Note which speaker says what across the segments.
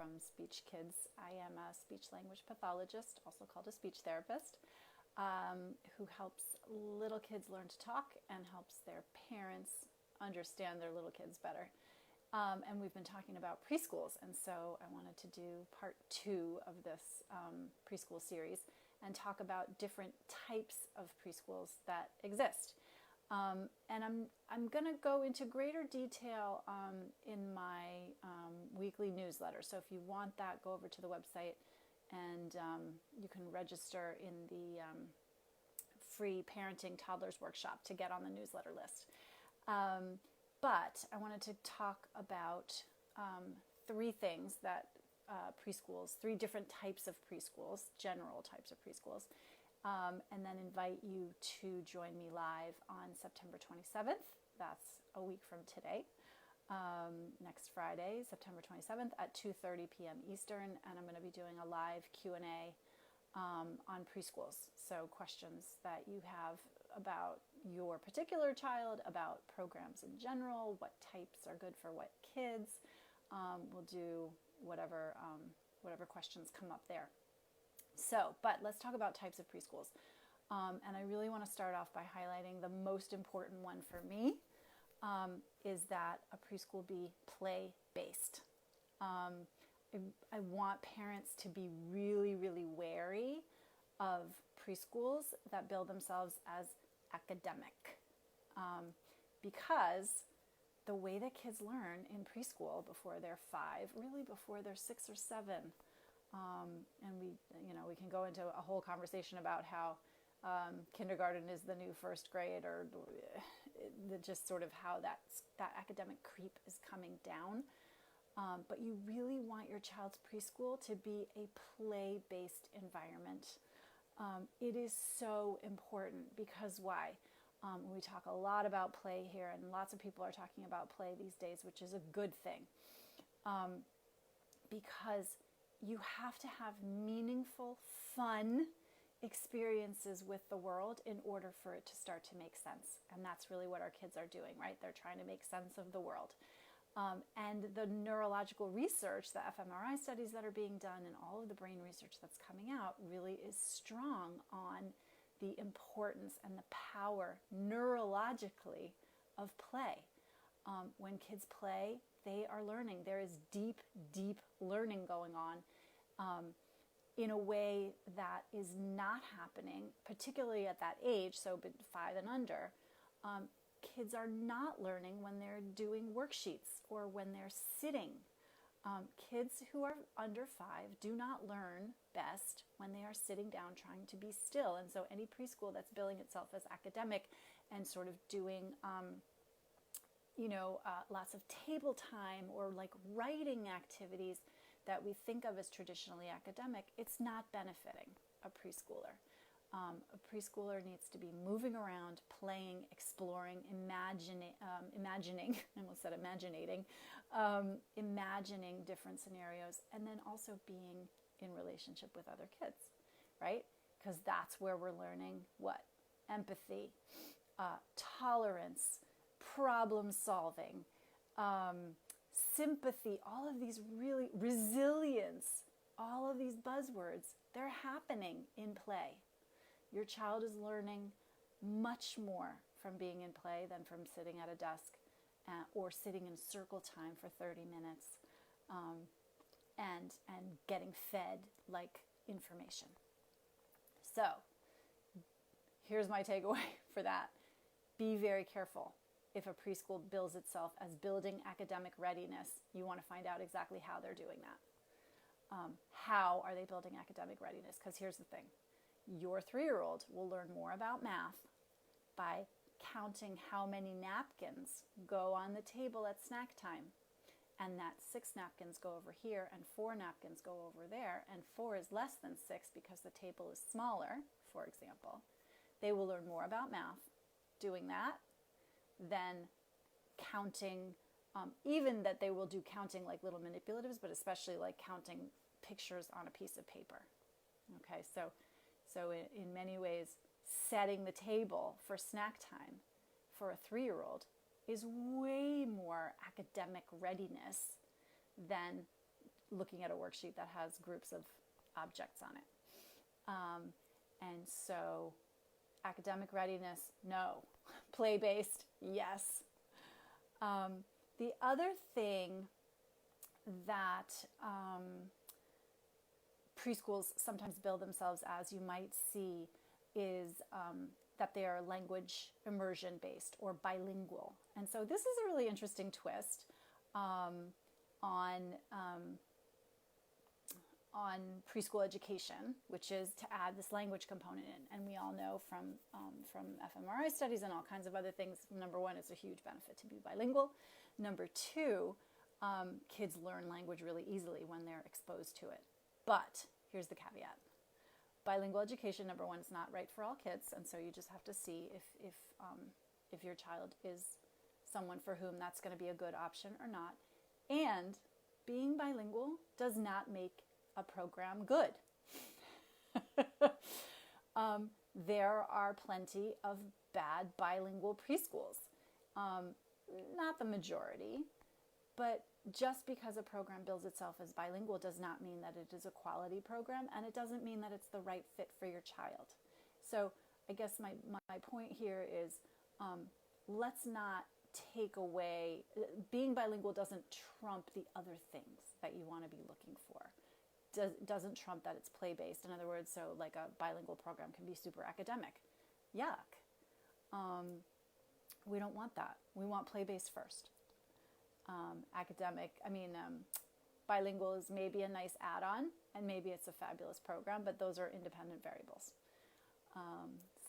Speaker 1: from SpeechKids. I am a speech-language pathologist, also called a speech therapist, who helps little kids learn to talk and helps their parents understand their little kids better. And we've been talking about preschools, and so I wanted to do part 2 of this preschool series and talk about different types of preschools that exist. And I'm going to go into greater detail in my weekly newsletter. So if you want that, go over to the website and you can register in the free Parenting Toddlers Workshop to get on the newsletter list. But I wanted to talk about 3 things that preschools, 3 different types of preschools, general types of preschools, and then invite you to join me live on September 27th. That's a week from today, next Friday, September 27th at 2:30 p.m. Eastern, and I'm going to be doing a live Q&A on preschools. So questions that you have about your particular child, about programs in general, what types are good for what kids. We'll do whatever questions come up there. So, but let's talk about types of preschools. And I really want to start off by highlighting the most important one for me, is that a preschool be play-based. I want parents to be really, really wary of preschools that bill themselves as academic. Because the way that kids learn in preschool before they're 5, really before they're 6 or 7, and we can go into a whole conversation about how kindergarten is the new first grade, or just sort of how that academic creep is coming down. But you really want your child's preschool to be a play-based environment. It is so important because why? We talk a lot about play here, and lots of people are talking about play these days, which is a good thing. Because you have to have meaningful, fun experiences with the world in order for it to start to make sense. And that's really what our kids are doing, right? They're trying to make sense of the world. And the neurological research, the fMRI studies that are being done, and all of the brain research that's coming out really is strong on the importance and the power neurologically of play. When kids play, they are learning. There is deep, deep learning going on in a way that is not happening, particularly at that age, so 5 and under. Kids are not learning when they're doing worksheets or when they're sitting. Kids who are under 5 do not learn best when they are sitting down trying to be still. And so any preschool that's billing itself as academic and sort of doing lots of table time or like writing activities that we think of as traditionally academic, it's not benefiting a preschooler. A preschooler needs to be moving around, playing, exploring, imagining, I almost said imaginating, imagining different scenarios, and then also being in relationship with other kids, right? Because that's where we're learning what? Empathy, tolerance, problem solving, sympathy, all of these really, resilience, all of these buzzwords, they're happening in play. Your child is learning much more from being in play than from sitting at a desk or sitting in circle time for 30 minutes and getting fed like information. So here's my takeaway for that. Be very careful. If a preschool bills itself as building academic readiness, you want to find out exactly how they're doing that. How are they building academic readiness? Because here's the thing. Your 3-year-old will learn more about math by counting how many napkins go on the table at snack time, and that 6 napkins go over here and 4 napkins go over there, and 4 is less than 6 because the table is smaller, for example. They will learn more about math doing that than counting, even that they will do counting like little manipulatives, but especially like counting pictures on a piece of paper. Okay, so in many ways, setting the table for snack time for a 3-year-old is way more academic readiness than looking at a worksheet that has groups of objects on it. And so academic readiness, no. Play-based, yes. The other thing that preschools sometimes bill themselves as, you might see, is that they are language immersion based or bilingual. And so this is a really interesting twist on preschool education, which is to add this language component in. And we all know from fMRI studies and all kinds of other things, number one, it's a huge benefit to be bilingual. Number two, kids learn language really easily when they're exposed to it. But here's the caveat. Bilingual education, number one, is not right for all kids. And so you just have to see if your child is someone for whom that's going to be a good option or not. And being bilingual does not make a program good. There are plenty of bad bilingual preschools. Not the majority, but just because a program bills itself as bilingual does not mean that it is a quality program, and it doesn't mean that it's the right fit for your child. So I guess my point here is, let's not take away, being bilingual doesn't trump the other things that you want to be looking for. Doesn't trump that it's play-based. In other words, so like a bilingual program can be super academic. Yuck. We don't want that. We want play-based first. Bilingual is maybe a nice add-on, and maybe it's a fabulous program, but those are independent variables.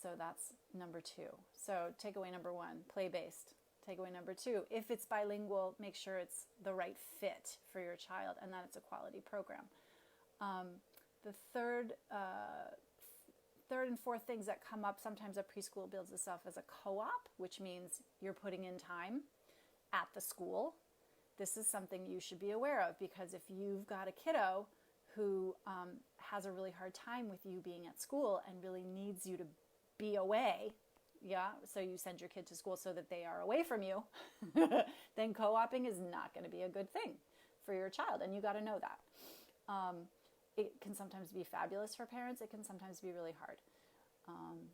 Speaker 1: So that's number two. So takeaway number one, play-based. Takeaway number two, if it's bilingual, make sure it's the right fit for your child and that it's a quality program. The third and fourth things that come up, sometimes a preschool builds itself as a co-op, which means you're putting in time at the school. This is something you should be aware of, because if you've got a kiddo who has a really hard time with you being at school and really needs you to be away, so you send your kid to school so that they are away from you, then co-oping is not going to be a good thing for your child, and you got to know that. It can sometimes be fabulous for parents. It can sometimes be really hard.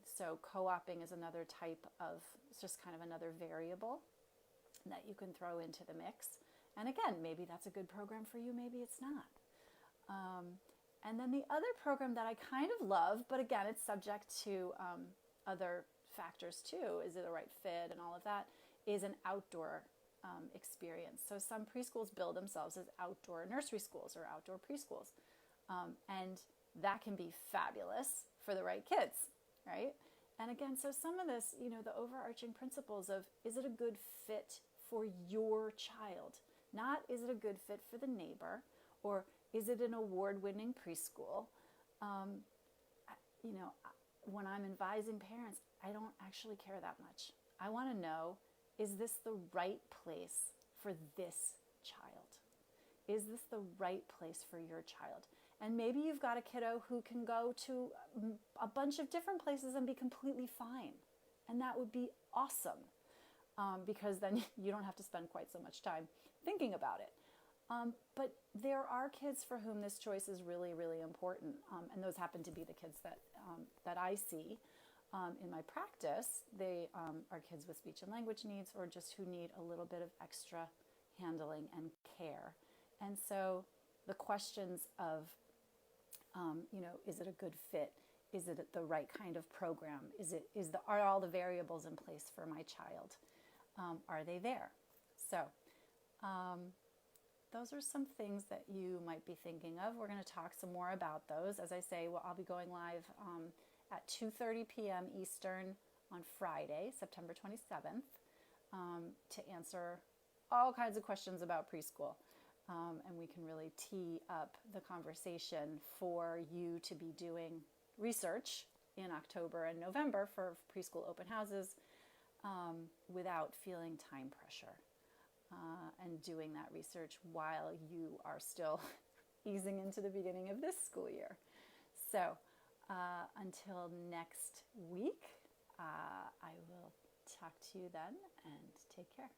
Speaker 1: So co-oping is another type of, it's just kind of another variable that you can throw into the mix. And again, maybe that's a good program for you, maybe it's not. And then the other program that I kind of love, but again, it's subject to other factors too, is it the right fit and all of that, is an outdoor experience. So some preschools bill themselves as outdoor nursery schools or outdoor preschools. And that can be fabulous for the right kids, right? And again, so some of this, the overarching principles of, is it a good fit for your child? Not, is it a good fit for the neighbor? Or is it an award-winning preschool? When I'm advising parents, I don't actually care that much. I want to know, is this the right place for this child? Is this the right place for your child? And maybe you've got a kiddo who can go to a bunch of different places and be completely fine. And that would be awesome, because then you don't have to spend quite so much time thinking about it. But there are kids for whom this choice is really, really important. And those happen to be the kids that I see in my practice. They are kids with speech and language needs, or just who need a little bit of extra handling and care. And so the questions of, is it a good fit? Is it the right kind of program? Are all the variables in place for my child? Are they there? So those are some things that you might be thinking of. We're going to talk some more about those. As I say, I'll be going live at 2:30 p.m. Eastern on Friday, September 27th, to answer all kinds of questions about preschool. And we can really tee up the conversation for you to be doing research in October and November for Preschool Open Houses without feeling time pressure, and doing that research while you are still easing into the beginning of this school year. So until next week, I will talk to you then, and take care.